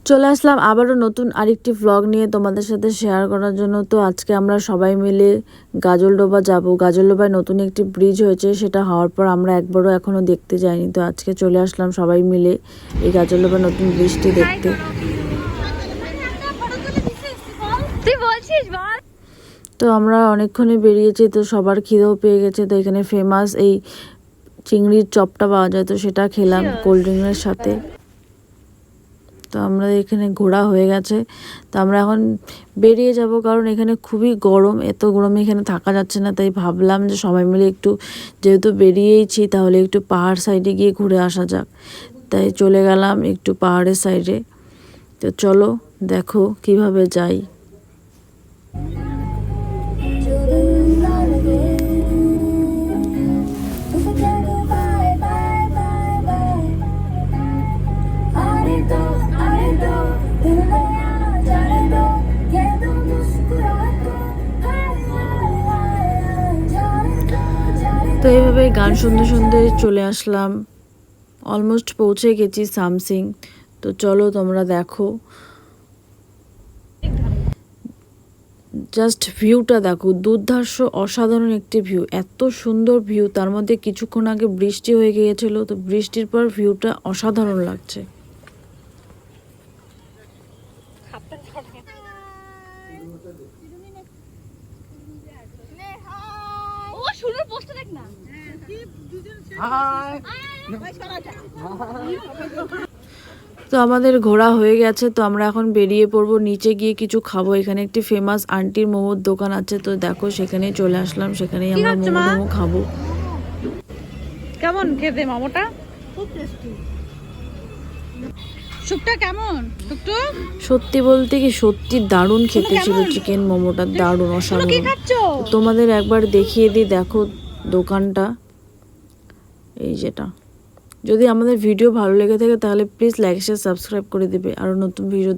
চলে আসলাম আবারও নতুন আরেকটি ভ্লগ নিয়ে তোমাদের সাথে শেয়ার করার জন্য। তো আজকে আমরা সবাই মিলে গাজলডোবা যাব। গাজলডোবায় নতুন একটি ব্রিজ হয়েছে, সেটা হওয়ার পর আমরা একবারও এখনও দেখতে যাইনি। তো আজকে চলে আসলাম সবাই মিলে এই গাজলডোবা নতুন ব্রিজটি দেখতে। তো আমরা অনেকক্ষণই বেরিয়েছি, তো সবার খিদেও পেয়ে গেছে। তো এখানে ফেমাস এই চিংড়ির চপটা পাওয়া যায়, তো সেটা খেলাম কোল্ড ড্রিঙ্কের সাথে। তো আমরা এখানে ঘোরা হয়ে গেছে, তো আমরা এখন বেরিয়ে যাব, কারণ এখানে খুবই গরম। এত গরমে এখানে থাকা যাচ্ছে না, তাই ভাবলাম যে সবাই মিলে একটু, যেহেতু বেরিয়েইছি, তাহলে একটু পাহাড় সাইডে গিয়ে ঘুরে আসা যাক। তাই চলে গেলাম একটু পাহাড়ের সাইডে। তো চলো দেখো কিভাবে যাই। তো এইভাবে গান শুনতে শুনতে চলে আসলাম, অলমোস্ট পৌঁছে গেছি সামসিং। তো চলো তোমরা দেখো, জাস্ট ভিউটা দেখো, দুর্ধর্ষ অসাধারণ একটি ভিউ, এত সুন্দর ভিউ। তার মধ্যে কিছুক্ষণ আগে বৃষ্টি হয়ে গিয়েছিল, তো বৃষ্টির পর ভিউটা অসাধারণ লাগছে। তো আমাদের ঘোরা হয়ে গেছে, তো আমরা এখন বেরিয়ে পড়বো, নিচে গিয়ে কিছু খাবো। এখানে একটি ফেমাস আন্টির মোমোর দোকান আছে, তো দেখো সেখানেই চলে আসলাম, সেখানেই আমরা মোমো খাবো। কেমন খেতে মোমোটা? খুব টেস্টি। স্যুপটা কেমন টুকটুক? সত্যি বলতে কি, সত্যি দারুণ খেতে ছিল চিকেন মোমোটা, দারুণ অসাধারণ। তোমাদের একবার দেখিয়ে দিই, দেখো দোকানটা, এই যেটা। যদি আমাদের ভিডিও ভালো লেগে থাকে তাহলে প্লিজ লাইক শেয়ার সাবস্ক্রাইব করে দিবে, আরও নতুন ভিডিও